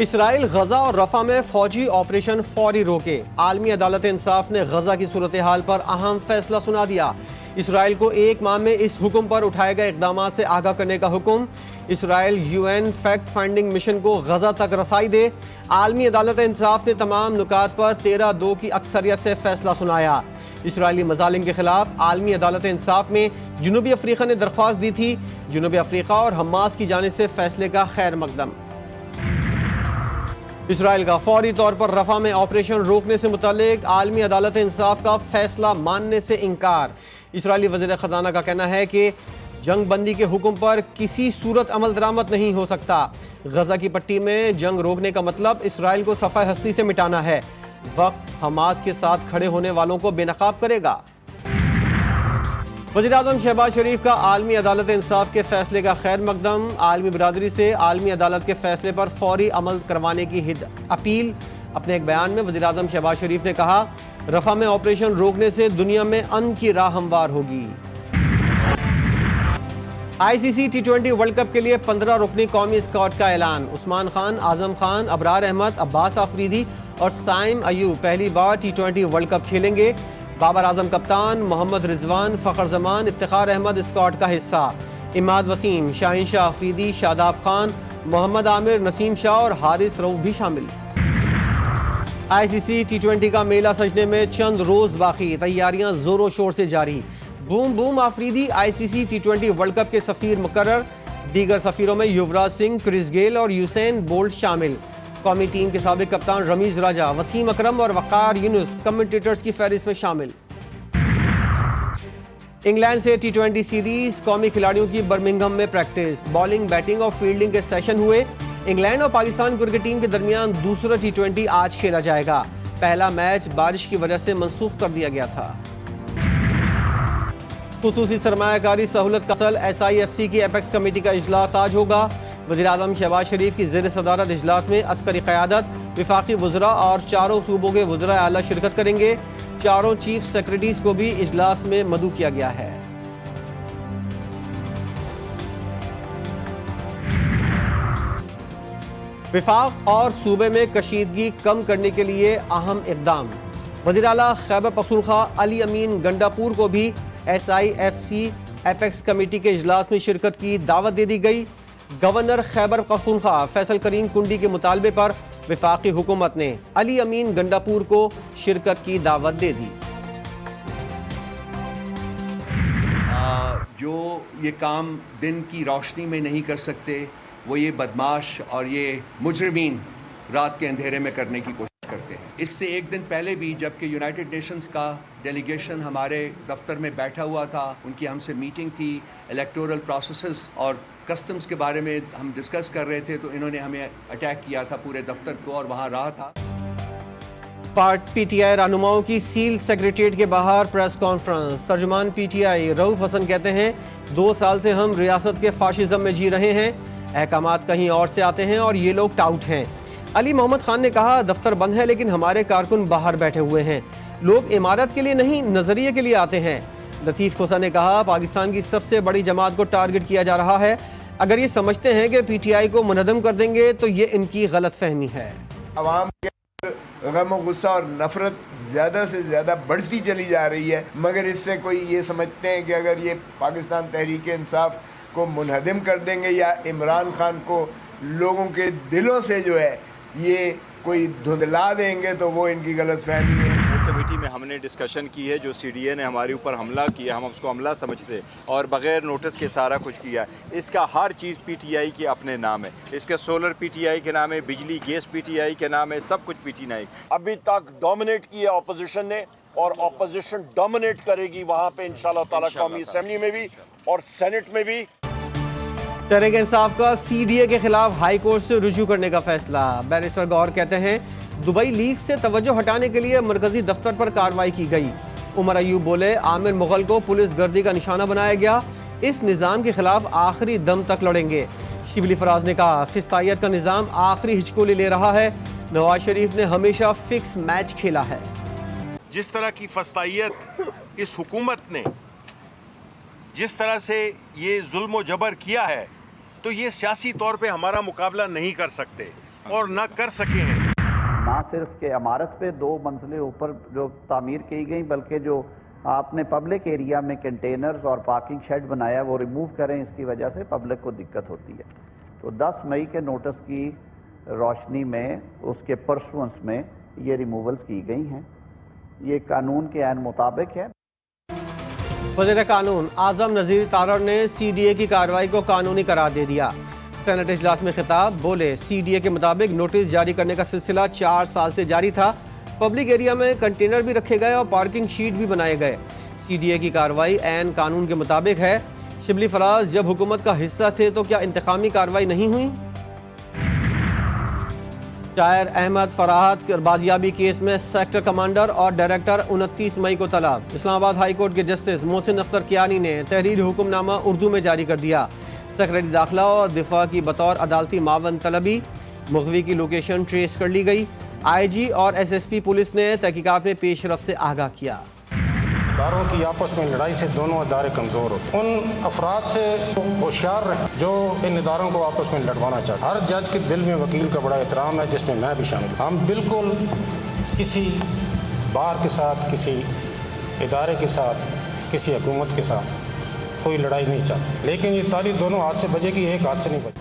Israel गजा और रफा में फौजी ऑपरेशन फौरी रोके। आलमी अदालत इंसाफ ने गजा की सूरत हाल पर अहम फैसला सुना दिया। इसराइल को 1 माह में इस हुक्म पर उठाए गए इकदाम से आगाह करने का हुक्म। Israel UN fact finding mission को गजा तक रसाई दे। आलमी अदालत इंसाफ ने तमाम नुकात पर 13-2 की अक्सरियत से फैसला सुनाया। इसराइली मजालिम के खिलाफ आलमी अदालत इंसाफ में जनूबी अफ्रीका ने दरख्वास्त दी थी। जनूबी अफ्रीका और हमास की जानिब से फैसले का खैर मकदम। इसराइल का फौरी तौर पर रफा में ऑपरेशन रोकने से मुतालिक आलमी अदालत इंसाफ का फैसला मानने से इनकार। इसराइली वज़ीर ख़जाना का कहना है कि जंग बंदी के हुक्म पर किसी सूरत अमल दरामद नहीं हो सकता। गजा की पट्टी में जंग रोकने का मतलब इसराइल को सफ़ाए हस्ती से मिटाना है। वक्त हमास के साथ खड़े होने वालों को बेनकाब करेगा। वज़ीर-ए-आज़म शहबाज शरीफ का आलमी अदालत इंसाफ के फैसले का खैर मकदम। आलमी बिरादरी से आलमी अदालत के फैसले पर फौरी अमल करवाने की अपील। अपने एक बयान में वज़ीर-ए-आज़म शहबाज शरीफ ने कहा, रफा में ऑपरेशन रोकने से दुनिया में अमन की राह हमवार होगी। ICC T20 वर्ल्ड कप के लिए 15 रुकनी कौमी स्क्वाड का ऐलान। उस्मान खान, आजम खान, अबरार अहमद, अब्बास आफरीदी और साइम अयूब पहली बार T20 वर्ल्ड कप खेलेंगे। बाबर आजम कप्तान, मोहम्मद रिजवान, फ़खर जमान, इफ्तिखार अहमद स्क्वाड का हिस्सा। इमाद वसीम, शाहीन शाह अफरीदी, शादाब खान, मोहम्मद आमिर, नसीम शाह और हारिस रऊफ भी शामिल। ICC T20 का मेला सजने में चंद रोज बाकी, तैयारियां जोरों शोर से जारी। Boom boom Afridi ICC T20 world cup के सफीर मुकर्रर। दीगर सफीरों में युवराज सिंह, क्रिस गेल और यूसैन बोल्ट शामिल। कौमी टीम के साबिक कप्तान रमीज राजा, वसीम अकरम और वक़ार यूनुस कमेंटेटर्स की फहरिस्त में शामिल। इंग्लैंड से T20 सीरीज, कौमी खिलाड़ियों की बर्मिंघम में प्रैक्टिस। बॉलिंग, बैटिंग और फील्डिंग के सेशन हुए। इंग्लैंड और पाकिस्तान क्रिकेट टीम के दरमियान दूसरा T20 आज खेला जाएगा। पहला मैच बारिश की वजह से मनसूख कर दिया गया था। खुसूसी सरमायाकारी सहूलत कसल SIFC की एपेक्स कमेटी का इजलास आज होगा। वज़ीर-ए-आज़म शहबाज शरीफ की ज़ेर सदारत इजलास में अस्करी क़यादत, विफाकी वज़रा और चारों सूबों के वज़रा आला शिरकत करेंगे। चारों चीफ सेक्रेटरीज को भी इजलास में मदऊ किया गया है। विफाक और सूबे में कशीदगी कम करने के लिए अहम इक़दाम। वज़ीर आला खैबर पख्तूनख्वा अली अमीन गंडापुर को भी SIFC एपेक्स कमेटी के इजलास में शिरकत की दावत दे दी गई। गवर्नर खैबर पख्तूनख्वा फैसल करीम कुंडी के मुतालबे पर विफाकी हुकूमत ने अली अमीन गंडापुर को शिरकत की दावत दे दी। जो ये काम दिन की रोशनी में नहीं कर सकते, वो ये बदमाश और ये मुजरिमीन रात के अंधेरे में करने की कोशिश करते हैं। इससे एक दिन पहले भी जबकि यूनाइटेड नेशंस का डेलीगेशन हमारे दफ्तर में बैठा हुआ था, उनकी हमसे मीटिंग थी, इलेक्टोरल प्रोसेसेस और कस्टम्स के बारे में हम डिस्कस कर रहे थे, तो इन्होंने हमें अटैक किया था पूरे दफ्तर को और वहाँ रहा था। PTI रहनुमाओं की सील सेक्रेटेरिएट के बाहर प्रेस कॉन्फ्रेंस। तर्जुमान PTI रऊफ हसन कहते हैं, 2 साल से हम रियासत के फाशिज्म में जी रहे हैं। अहकामात कहीं और से आते हैं और ये लोग टाउट हैं। अली मोहम्मद खान ने कहा, दफ्तर बंद है लेकिन हमारे कारकुन बाहर बैठे हुए हैं। लोग इमारत के लिए नहीं, नजरिए के लिए आते हैं। लतीफ़ खोसा ने कहा, पाकिस्तान की सबसे बड़ी जमात को टारगेट किया जा रहा है। अगर ये समझते हैं कि PTI को मुनहदम कर देंगे तो ये इनकी गलत फहमी है। अवाम के गम गुस्सा और नफरत ज़्यादा से ज़्यादा बढ़ती चली जा रही है, मगर इससे कोई ये समझते हैं कि अगर ये पाकिस्तान तहरीक इंसाफ को मुनहदम कर देंगे या इमरान खान को लोगों के दिलों से जो है ये कोई धुंधला देंगे, तो वो इनकी गलत फहमी है। कमेटी में हमने डिस्कशन की है, जो CDA ने हमारे ऊपर हमला किया, हम उसको हमला समझते और बगैर नोटिस के सारा कुछ किया। इसका हर चीज़ PTI के अपने नाम है। इसका सोलर PTI के नाम है, बिजली गैस PTI के नाम है, सब कुछ PTI। अभी तक डोमिनेट किया ऑपोजिशन ने और ऑपोजिशन डोमिनेट करेगी वहाँ पे इंशाल्लाह ताला, कौमी असेंबली में भी और सेनेट में भी। तहरीक इंसाफ का CDA के खिलाफ हाई कोर्ट से रुजू करने का फैसला। बैरिस्टर गौर कहते हैं, दुबई लीग से तवज्जो हटाने के लिए मरकजी दफ्तर पर कार्रवाई की गई। उमर अयूब बोले, आमिर मुगल को पुलिस गर्दी का निशाना बनाया गया। इस निज़ाम के खिलाफ आखिरी दम तक लड़ेंगे। शिबली फराज ने कहा, फिस्तायत का निज़ाम आखिरी हिचकोले ले रहा है। नवाज शरीफ ने हमेशा फिक्स मैच खेला है। जिस तरह की फस्तायत इस हुकूमत ने जिस तरह से ये जुल्म व जबर किया है, तो ये सियासी तौर पे हमारा मुकाबला नहीं कर सकते। और न कर सके हैं। ना सिर्फ के इमारत पे 2 मंजिलें ऊपर जो तामीर की गई, बल्कि जो आपने पब्लिक एरिया में कंटेनर्स और पार्किंग शेड बनाया वो रिमूव करें, इसकी वजह से पब्लिक को दिक्कत होती है। तो 10 मई के नोटिस की रोशनी में उसके परसुएंस में ये रिमूवल्स की गई हैं। ये कानून के ऐन मुताबिक है। वज़ीर कानून आज़म नज़ीर तारड़ ने CDA की कार्रवाई को कानूनी करार दे दिया। सेनेट इजलास में खिताब बोले, CDA के मुताबिक नोटिस जारी करने का सिलसिला 4 साल से जारी था। पब्लिक एरिया में कंटेनर भी रखे गए और पार्किंग शीट भी बनाए गए। CDA की कार्रवाई ऐन कानून के मुताबिक है। शिबली फराज जब हुकूमत का हिस्सा थे तो क्या इंतकामी कार्रवाई नहीं हुई? शायर अहमद फराहत बाजियाबी केस में सेक्टर कमांडर और डायरेक्टर 29 मई को तलब। इस्लामाबाद हाई कोर्ट के जस्टिस मोहसिन अख्तर कियानी ने तहरीर हुक्मनामा उर्दू में जारी कर दिया। सेक्रेटरी दाखिला और दिफा की बतौर अदालती मावन तलबी। मुगवी की लोकेशन ट्रेस कर ली गई। IG और SSP पुलिस ने तहकीकात में पेशरफ से आगाह किया। इदारों की आपस में लड़ाई से दोनों इदारे कमज़ोर होते हैं। उन अफराद से होशियार रहें जो इन इदारों को आपस में लड़वाना चाहते हैं। हर जज के दिल में वकील का बड़ा एहतराम है, जिसमें मैं भी शामिल। हम बिल्कुल किसी बार के साथ, किसी इदारे के साथ, किसी हुकूमत के साथ कोई लड़ाई नहीं चाहते, लेकिन ये तारीख दोनों हाथ से बजेगी, एक हाथ से नहीं बजेगी।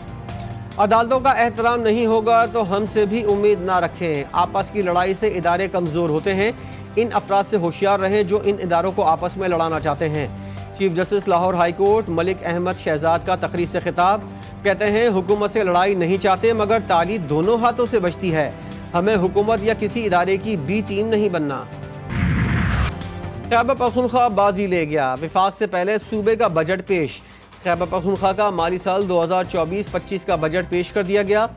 अदालतों का एहतराम नहीं होगा तो हमसे भी उम्मीद ना रखें। आपस की लड़ाई से इदारे कमज़ोर होते हैं। इन अफराद से होशियार रहें जो इन इदारों को आपस में लड़ाना चाहते हैं। Chief justice Lahore high court Malik Ahmad Shahzad का तकरीर से खिताब, कहते हैं हुकूमत से लड़ाई नहीं चाहते मगर ताली दोनों हाथों से बजती है। हमें हुकूमत या किसी इदारे की बी टीम नहीं बनना। खैबर पख्तूनख्वा बाजी ले गया। विफाक से पहले सूबे का बजट पेश। खैबर पख्तूनख्वा का माली साल 2024-25 का बजट पेश कर दिया गया।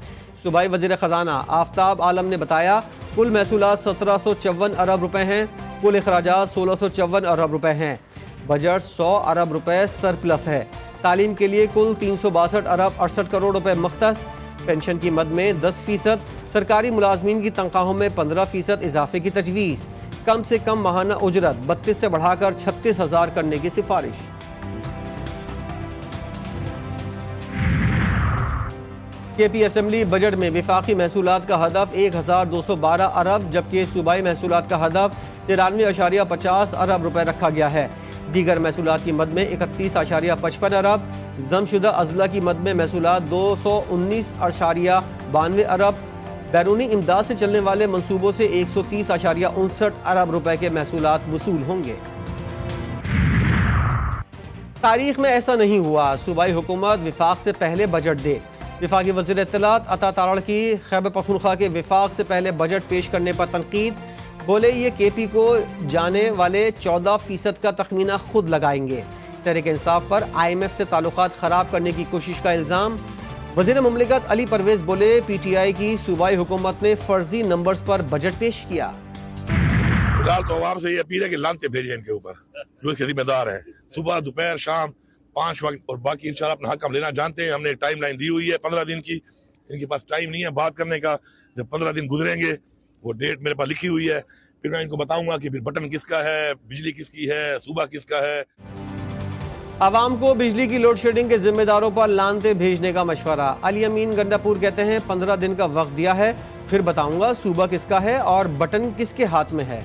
सूबाई वज़ीर ख़जाना आफ्ताब आलम ने बताया, कुल महसूलात 1754 अरब रुपए हैं। कुल अखराजात 1654 अरब रुपए हैं। बजट 100 अरब रुपए सरप्लस है। तालीम के लिए कुल 362 अरब 68 करोड़ रुपए मुख्तस। पेंशन की मद में 10%, सरकारी मुलाजमीन की तनख्वाहों में 15% इजाफे की तजवीज़। कम से कम माहाना उजरत 32 से बढ़ाकर 36,000 करने की सिफारिश। KP असेंबली बजट में विफाकी महसूलात का हदफ 1212 अरब जबकि सूबाई महसूलात का हदफ 93.50 अरब रुपए रखा गया है। दीगर महसूलात की मद में 31.55 अरब। जमशुदा अजला की मद में महसूलात 219.92 अरब। बैरूनी इमदाद से चलने वाले मंसूबों से 130.59 अरब रुपए के महसूलात वसूल होंगे। तारीख में ऐसा नहीं हुआ। सूबाई हुकूमत विफाक से पहले बजट दे। विफाकी वज़ीर इत्तलात अता तारड़ की खैबर पख्तूनख्वा के विफाक से पहले बजट पेश करने पर तनकीद। बोले, ये KP को जाने वाले 14% का तखमीना खुद लगाएंगे। तहरीक इंसाफ पर IMF से ताल्लुकात ख़राब करने की कोशिश का इल्ज़ाम। वज़ीर मुमलिकत अली परवेज़ बोले, PTI की सूबाई हुकूमत ने फर्जी नंबर्स पर बजट पेश किया। फिलहाल तो आवाम से ये अपील है कि लानते भेजिए इनके ऊपर जो इसके जिम्मेदार है। सुबह दोपहर शाम 5 वक्त, और बाकी इंशाल्लाह अपना हक हम लेना जानते हैं। हमने एक टाइम लाइन दी हुई है 15 दिन की। इनके पास टाइम नहीं है बात करने का। जब 15 दिन गुजरेंगे, वो डेट मेरे पास लिखी हुई है, फिर मैं इनको बताऊंगा कि फिर बटन किसका है, बिजली किसकी है, सूबा किसका है। आवाम को बिजली की लोड शेडिंग के जिम्मेदारों पर लानते भेजने का मशवरा। अली अमीन गंडापुर कहते हैं 15 दिन का वक्त दिया है, फिर बताऊंगा सूबा किसका है और बटन किसके हाथ में है।